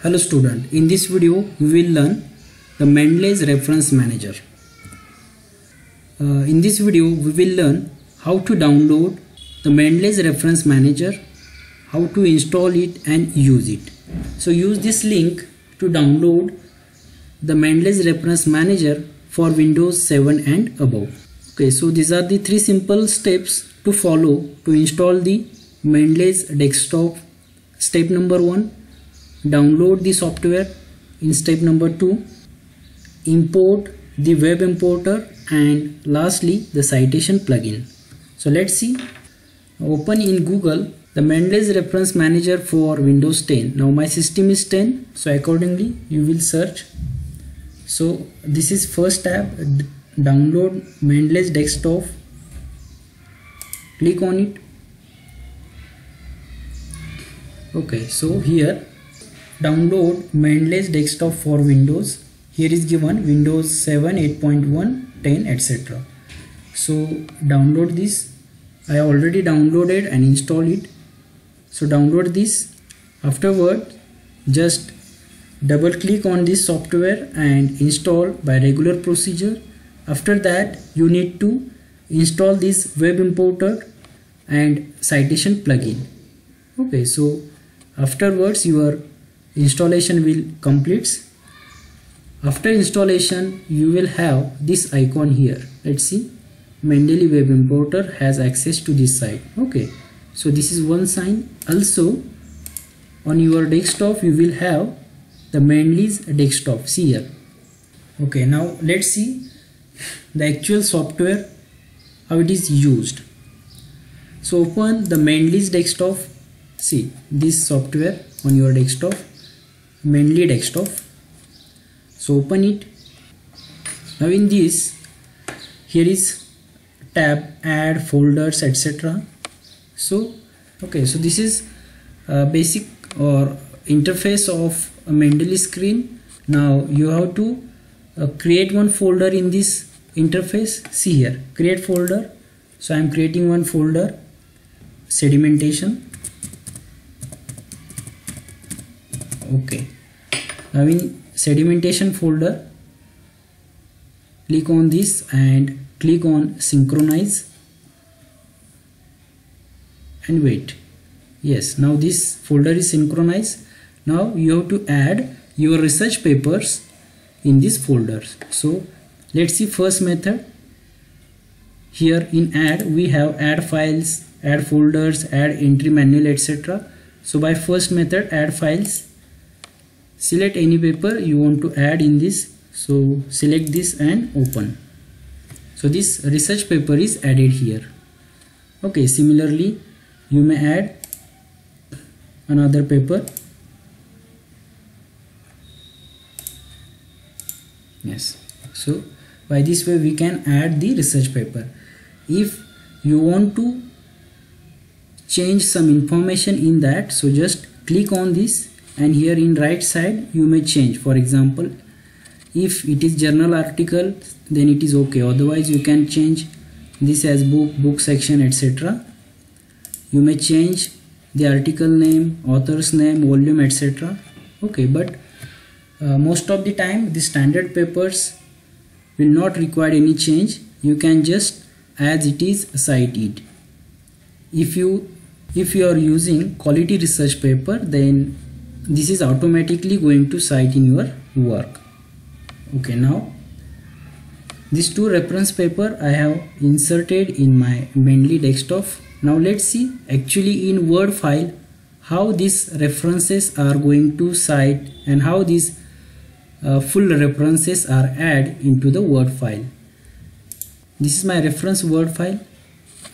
Hello student, in this video we will learn the Mendeley's Reference Manager. In this video we will learn how to download the Mendeley's Reference Manager, how to install it and use it. So use this link to download the Mendeley's Reference Manager for Windows 7 and above. Okay, so these are the three simple steps to follow to install the Mendeley's desktop. Step number 1, download the software. In step number 2, import the web importer, and lastly the citation plugin. So let's see. Open in Google the Mendeley's Reference Manager for Windows 10. Now my system is 10, so accordingly you will search. So this is first tab, download Mendeley's desktop. Click on it. Okay, so here download Mendeley's desktop for Windows. Here is given Windows 7, 8.1, 10, etc. So download this. I already downloaded and installed it. So download this. Afterward, just double click on this software and install by regular procedure. After that, you need to install this web importer and citation plugin. Okay, so afterwards your installation will complete. After installation you will have this icon here. Let's see, Mendeley web importer has access to this site. Okay, so this is one sign. Also on your desktop you will have the Mendeley's desktop. See here. Okay, now let's see the actual software, how it is used. So open the Mendeley's desktop. See this software on your desktop, Mendeley desktop. So open it. Now in this, here is tab add folders, etc. So okay, so this is basic or interface of a Mendeley screen. Now you have to create one folder in this interface. See here, create folder. So I am creating one folder, sedimentation. Okay, now in sedimentation folder, click on this and click on synchronize and wait. Yes, now this folder is synchronized. Now you have to add your research papers in this folder. So let's see first method. Here in add we have add files, add folders, add entry manual, etc. So by first method, add files, select any paper you want to add in this. So select this and open. So this research paper is added here. Okay, similarly you may add another paper. Yes, so by this way we can add the research paper. If you want to change some information in that, so just click on this and here in right side you may change. For example, if it is journal article, then it is okay. Otherwise you can change this as book section, etc. You may change the article name, author's name, volume, etc. Okay, but most of the time the standard papers will not require any change. You can just as it is cite it. If you are using quality research paper, then this is automatically going to cite in your work. Okay, now these two reference paper I have inserted in my Mendeley desktop. Now let's see actually in Word file how these references are going to cite and how these full references are added into the Word file. This is my reference Word file,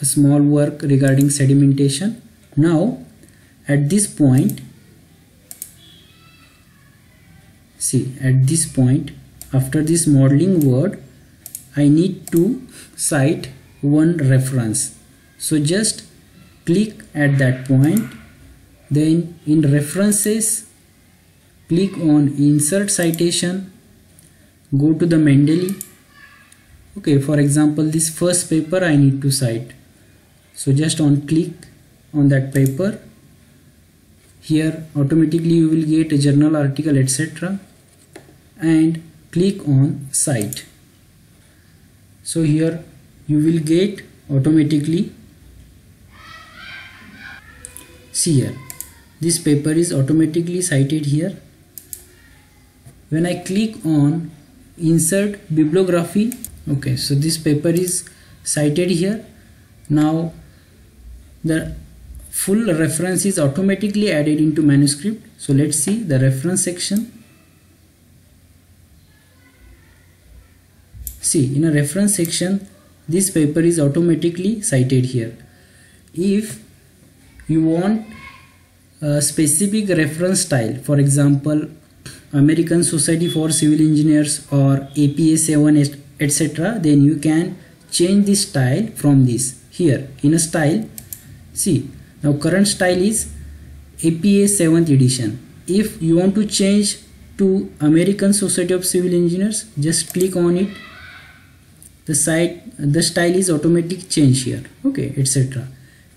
a small work regarding sedimentation. Now at this point, see at this point, after this modeling word, I need to cite one reference. So just click at that point, then in references click on insert citation, go to the Mendeley. Okay, for example this first paper I need to cite. So just on click on that paper, Here automatically you will get a journal article, etc., and click on cite. So here you will get automatically, see here, this paper is automatically cited here. When I click on insert bibliography, okay, so this paper is cited here. Now the full reference is automatically added into manuscript. So let's see the reference section. See, in a reference section, this paper is automatically cited here. If you want a specific reference style, for example, American Society for Civil Engineers or APA 7, etc., then you can change the style from this. Here in a style, see, now current style is APA 7th edition. If you want to change to American Society of Civil Engineers, just click on it. The style is automatic change here, okay, etc.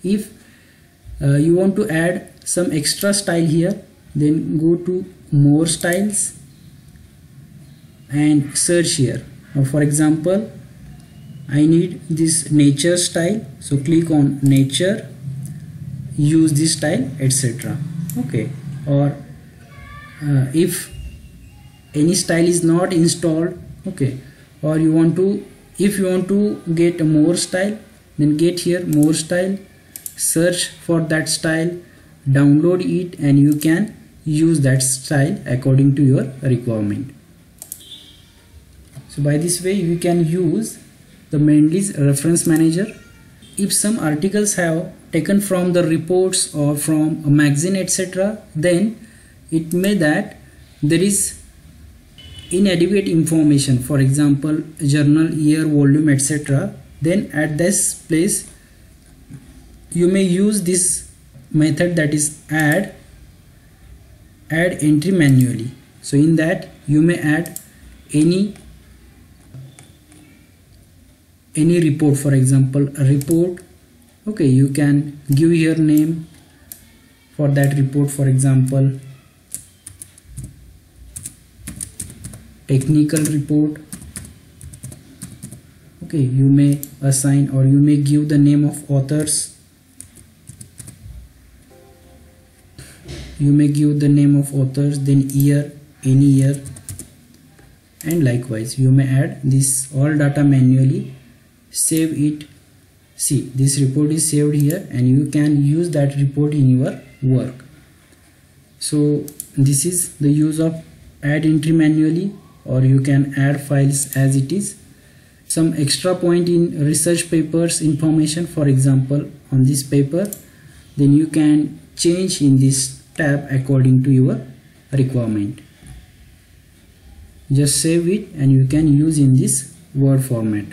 If you want to add some extra style here, then go to more styles and search here. Now for example, I need this nature style, so click on nature, use this style, etc. okay. Or if any style is not installed, okay, or you want to, if you want to get more style, then get here more style, search for that style, download it, and you can use that style according to your requirement. So by this way you can use the Mendeley's reference manager. If some articles have taken from the reports or from a magazine, etc., then it may that there is inadequate information, for example journal, year, volume, etc., then at this place you may use this method, that is add entry manually. So in that you may add any report, for example a report, okay, you can give your name for that report, for example technical report, okay, you may assign or you may give the name of authors, you may give the name of authors, then year, any year, and likewise you may add this all data manually, save it. See, this report is saved here and you can use that report in your work. So this is the use of add entry manually, or you can add files as it is. Some extra point in research papers information, for example on this paper, then you can change in this tab according to your requirement. Just save it and you can use in this Word format.